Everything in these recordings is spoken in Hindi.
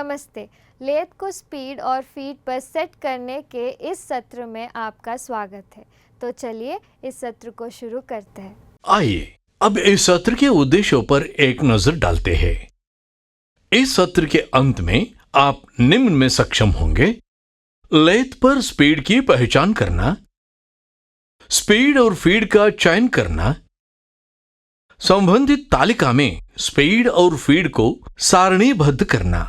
नमस्ते। लेथ को स्पीड और फीड पर सेट करने के इस सत्र में आपका स्वागत है। तो चलिए इस सत्र को शुरू करते हैं। आइए अब इस सत्र के उद्देश्यों पर एक नजर डालते हैं। इस सत्र के अंत में आप निम्न में सक्षम होंगे: लेथ पर स्पीड की पहचान करना, स्पीड और फीड का चयन करना, संबंधित तालिका में स्पीड और फीड को सारणीबद्ध करना।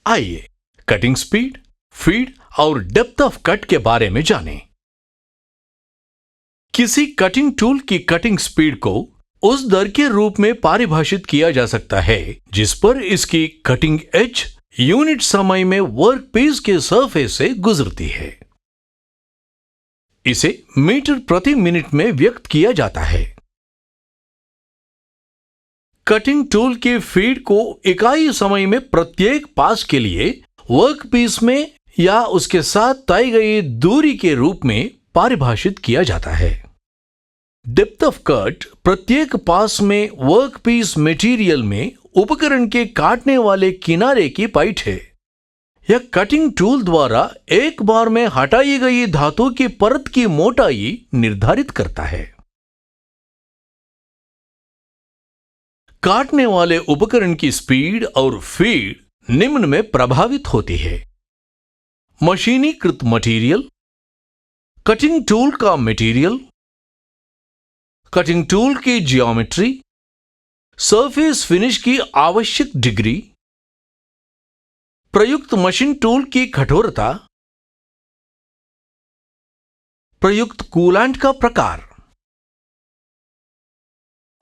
आइए कटिंग स्पीड, फीड और डेप्थ ऑफ कट के बारे में जानें। किसी कटिंग टूल की कटिंग स्पीड को उस दर के रूप में परिभाषित किया जा सकता है जिस पर इसकी कटिंग एज यूनिट समय में वर्कपीस के सरफेस से गुजरती है। इसे मीटर प्रति मिनट में व्यक्त किया जाता है। कटिंग टूल की फीड को इकाई समय में प्रत्येक पास के लिए वर्कपीस में या उसके साथ तय गई दूरी के रूप में परिभाषित किया जाता है। डेप्थ ऑफ कट प्रत्येक पास में वर्कपीस मटेरियल में उपकरण के काटने वाले किनारे की पाइट है। यह कटिंग टूल द्वारा एक बार में हटाई गई धातु की परत की मोटाई निर्धारित करता है। काटने वाले उपकरण की स्पीड और फीड निम्न में प्रभावित होती है: मशीनीकृत मटेरियल, कटिंग टूल का मटेरियल, कटिंग टूल की जियोमेट्री, सरफेस फिनिश की आवश्यक डिग्री, प्रयुक्त मशीन टूल की कठोरता, प्रयुक्त कूलेंट का प्रकार।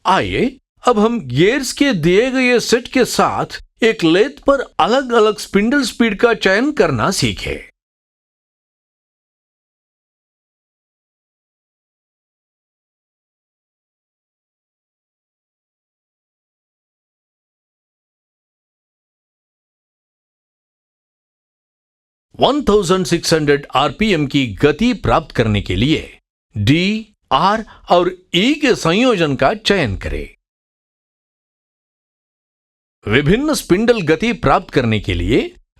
आइए अब हम गियर्स के दिए गए सेट के साथ एक लेथ पर अलग अलग स्पिंडल स्पीड का चयन करना सीखें। (1600) आरपीएम की गति प्राप्त करने के लिए डी, आर और ई के संयोजन का चयन करें। विभिन्न स्पिंडल गति प्राप्त करने के लिए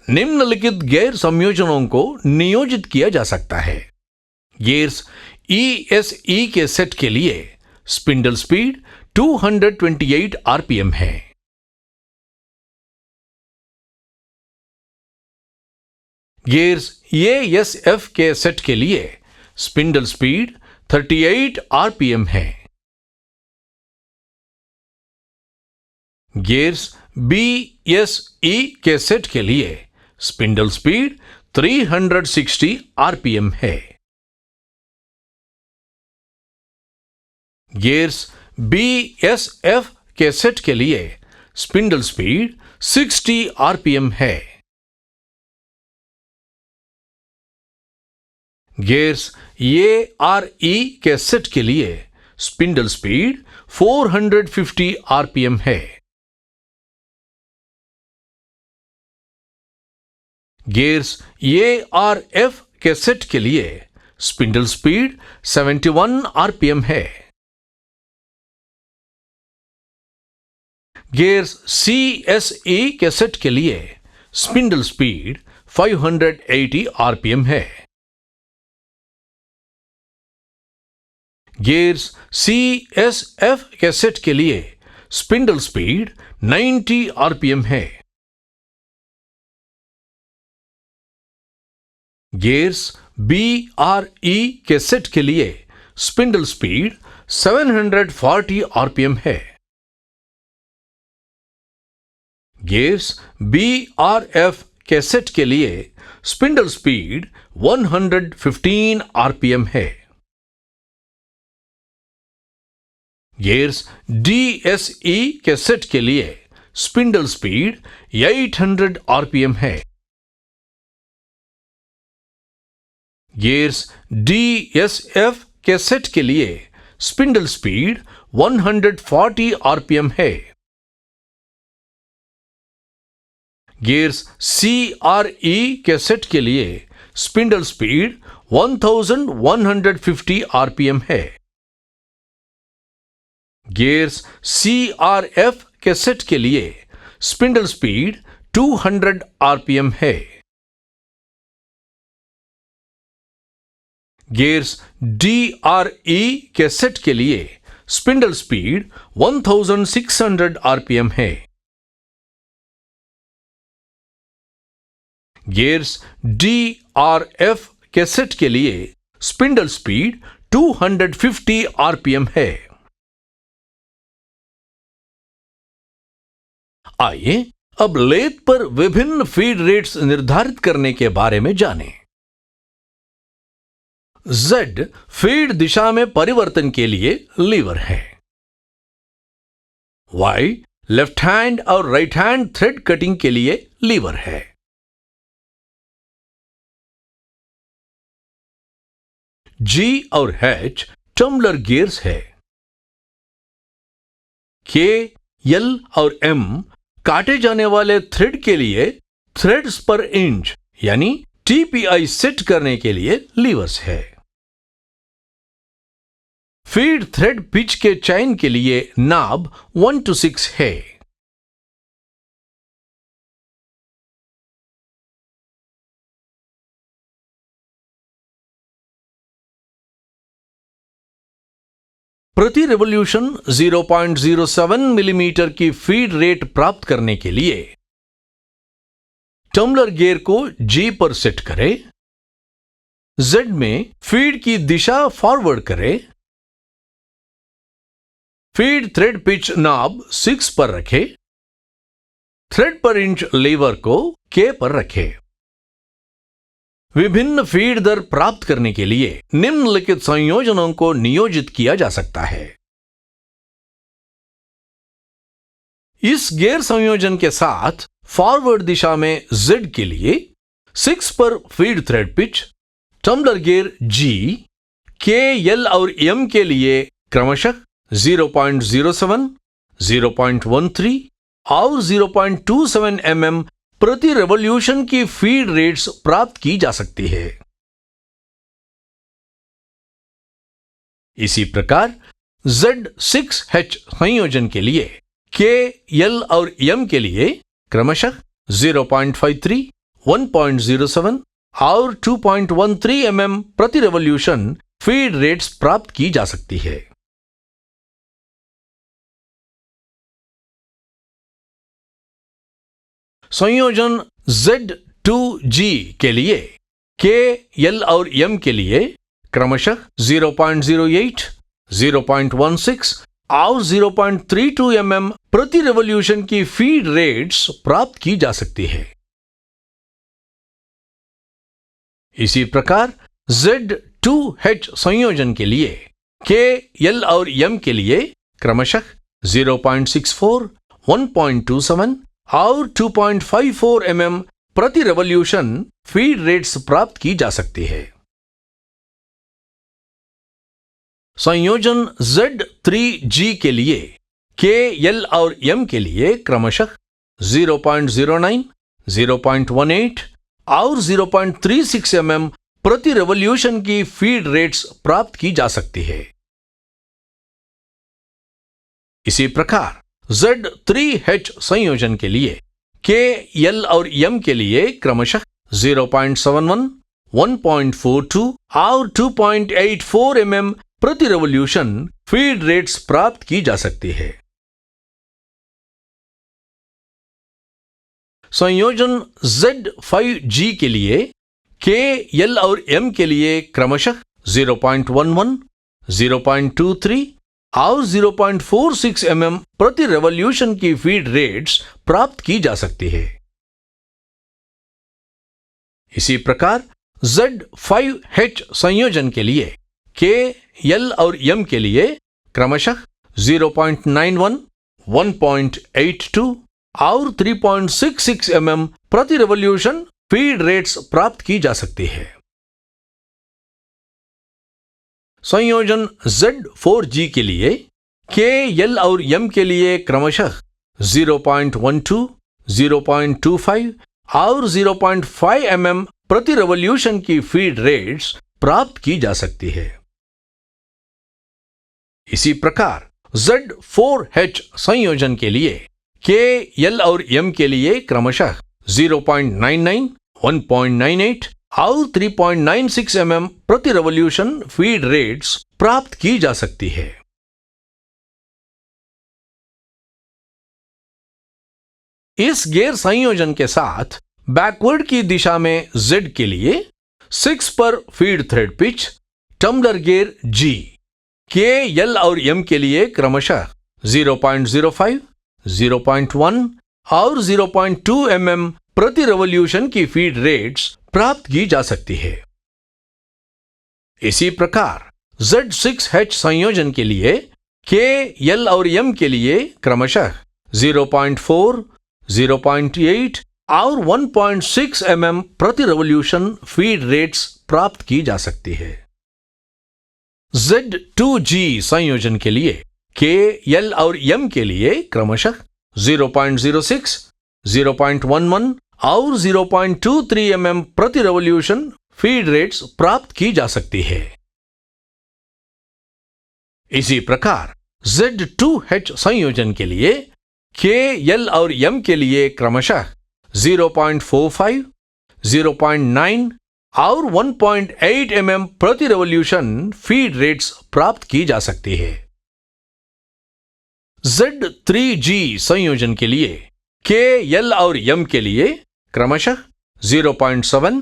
निम्नलिखित गियर संयोजनों को नियोजित किया जा सकता है। गियर्स ESE के सेट के लिए स्पिंडल स्पीड 228 आरपीएम है। गियर्स ASF के सेट के लिए स्पिंडल स्पीड 38 आरपीएम है। गियर्स BSE के सेट के लिए स्पिंडल स्पीड 360 आरपीएम है। गियर्स BSF के सेट के लिए स्पिंडल स्पीड 60 आरपीएम है। गियर्स ARE के सेट के लिए स्पिंडल स्पीड 450 आरपीएम है। गियर्स ARF के सेट के लिए स्पिंडल स्पीड 71 आरपीएम है। गियर्स CSE के सेट के लिए स्पिंडल स्पीड 580 आरपीएम है। गियर्स CSF के सेट के लिए स्पिंडल स्पीड 90 आरपीएम है। गियर्स BRE के सेट के लिए स्पिंडल स्पीड 740 आरपीएम है। गियर्स BRF के सेट के लिए स्पिंडल स्पीड 115 आरपीएम है। गियर्स DSE के सेट के लिए स्पिंडल स्पीड 800 आरपीएम है। गियर्स DSF के सेट के लिए स्पिंडल स्पीड 140 आरपीएम है। गियर्स CRE के सेट के लिए स्पिंडल स्पीड 1150 आरपीएम है। गियर्स CRF के सेट के लिए स्पिंडल स्पीड 200 आरपीएम है। गियर्स DRE के सेट के लिए स्पिंडल स्पीड 1600 आरपीएम है। गियर्स DRF के सेट के लिए स्पिंडल स्पीड 250 आरपीएम है। आइए अब लेथ पर विभिन्न फीड रेट्स निर्धारित करने के बारे में जानें। Z फीड दिशा में परिवर्तन के लिए लीवर है। Y लेफ्ट हैंड और राइट हैंड थ्रेड कटिंग के लिए लीवर है। G और H टम्बलर गियर्स है। K, L और M काटे जाने वाले थ्रेड के लिए थ्रेड्स पर इंच यानी TPI सेट करने के लिए लीवर्स है। फीड थ्रेड पिच के चैन के लिए नाब 1-6 है। प्रति रिवॉल्यूशन 0.07 मिलीमीटर की फीड रेट प्राप्त करने के लिए टम्बलर गियर को G पर सेट करें। Z में फीड की दिशा फॉरवर्ड करें। फीड थ्रेड पिच नाब 6 पर रखें। थ्रेड पर इंच लीवर को K पर रखें। विभिन्न फीड दर प्राप्त करने के लिए निम्नलिखित संयोजनों को नियोजित किया जा सकता है। इस गियर संयोजन के साथ फॉरवर्ड दिशा में Z के लिए 6 पर feed thread pitch, tumbler gear G, K, L और M के लिए क्रमशः 0.07, 0.13 और 0.27 mm प्रति रेवोल्यूशन की फीड रेट्स प्राप्त की जा सकती है। इसी प्रकार Z6H संयोजन के लिए K, L और M के लिए क्रमशः 0.53, 1.07 और 2.13 mm प्रति रेवोल्यूशन फीड रेट्स प्राप्त की जा सकती है। संयोजन Z2G के लिए K, L और M के लिए क्रमशः 0.08, 0.16 और 0.32 mm प्रति रेवोल्यूशन की फीड रेट्स प्राप्त की जा सकती है। इसी प्रकार Z2H संयोजन के लिए K, L और M के लिए क्रमशः 0.64, 1.27 और 2.54 mm प्रति रेवोल्यूशन फीड रेट्स प्राप्त की जा सकती है। संयोजन Z3G के लिए K, L और M के लिए क्रमशः 0.09, 0.18 और 0.36 mm प्रति रेवोल्यूशन की फीड रेट्स प्राप्त की जा सकती है। इसी प्रकार Z3H संयोजन के लिए K, L और M के लिए क्रमशः 0.71, 1.42 और 2.84 mm प्रति रेवोल्यूशन फीड रेट्स प्राप्त की जा सकती है। संयोजन Z5G के लिए K, L और M के लिए क्रमशः 0.11, 0.23 और 0.46 mm प्रति रेवोल्यूशन की फीड रेट्स प्राप्त की जा सकती है। इसी प्रकार Z5H संयोजन के लिए K, L और M के लिए क्रमशः 0.91, 1.82 और 3.66 mm प्रति रेवोल्यूशन फीड रेट्स प्राप्त की जा सकती है। संयोजन Z4G के लिए K, L और M के लिए क्रमशः 0.12, 0.25 और 0.5 mm प्रति रेवोल्यूशन की फीड रेट्स प्राप्त की जा सकती है। इसी प्रकार Z4H संयोजन के लिए K, L और M के लिए क्रमशः 0.99, 1.98 और 3.96 प्रति रेवोल्यूशन फीड रेट्स प्राप्त की जा सकती है। इस गियर संयोजन के साथ बैकवर्ड की दिशा में Z के लिए 6 पर feed thread pitch, tumbler gear G, K, L और M के लिए क्रमशः 0.05, 0.1 और 0.2 प्रति रेवोल्यूशन की फीड रेट्स प्राप्त की जा सकती है। इसी प्रकार Z6H संयोजन के लिए K, L और M के लिए क्रमशः 0.4, 0.8 और 1.6 प्रति रेवोल्यूशन फीड रेट्स प्राप्त की जा सकती है। Z2G संयोजन के लिए K, L और M के लिए क्रमशः 0.06, 0.11 और 0.23 प्रति रेवोल्यूशन फीड रेट्स प्राप्त की जा सकती है। इसी प्रकार Z2H संयोजन के लिए K, L और M के लिए क्रमशः 0.45, 0.9 और 1.8 प्रति रेवोल्यूशन फीड रेट्स प्राप्त की जा सकती है। Z3G संयोजन के लिए K, L और M के लिए क्रमशः 0.7,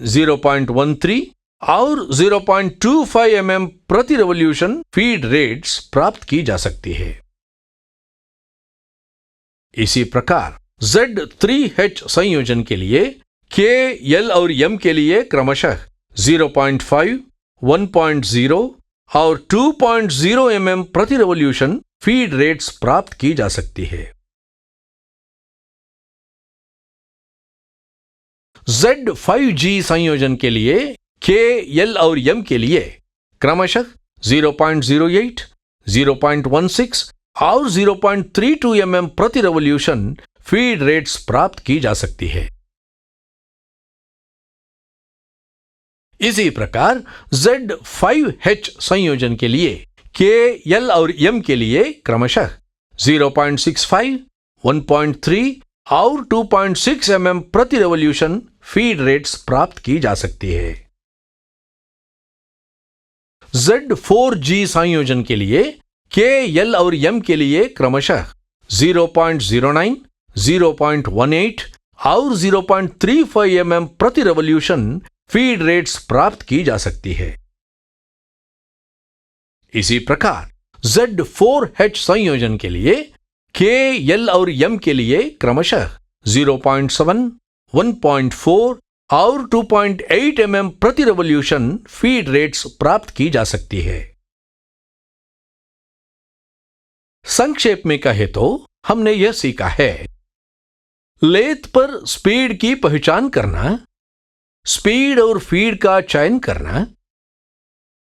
0.13 और 0.25 प्रति रेवोल्यूशन फीड रेट्स प्राप्त की जा सकती है। इसी प्रकार Z3H संयोजन के लिए K, L और M के लिए क्रमशः 0.5, 1.0 और 2.0 प्रति रेवोल्यूशन फीड रेट्स प्राप्त की जा सकती है। Z5G संयोजन के लिए K, L और M के लिए क्रमशः 0.08, 0.16 और 0.32 प्रति रेवोल्यूशन फीड रेट्स प्राप्त की जा सकती है। इसी प्रकार Z5H संयोजन के लिए K, L और M के लिए क्रमशः 0.65, 1.3 और 2.6 प्रति रेवोल्यूशन फीड रेट्स प्राप्त की जा सकती है। Z4G संयोजन के लिए K, L और M के लिए क्रमशः 0.09, 0.18 और 0.35 प्रति रेवोल्यूशन फीड रेट्स प्राप्त की जा सकती है। इसी प्रकार Z4H संयोजन के लिए K, L और M के लिए क्रमशः 0.7, 1.4 और 2.8 प्रति रेवोल्यूशन फीड रेट्स प्राप्त की जा सकती है। संक्षेप में कहे तो हमने यह सीखा है, लेथ पर स्पीड की पहचान करना, स्पीड और फीड का चयन करना,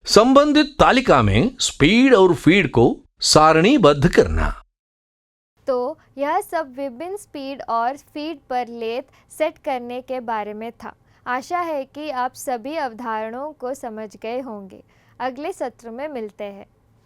संबंधित तालिका में स्पीड और फीड को सारणीबद्ध करना। तो यह सब विभिन्न स्पीड और फीड पर लेथ सेट करने के बारे में था। आशा है कि आप सभी अवधारणाओं को समझ गए होंगे। अगले सत्र में मिलते हैं।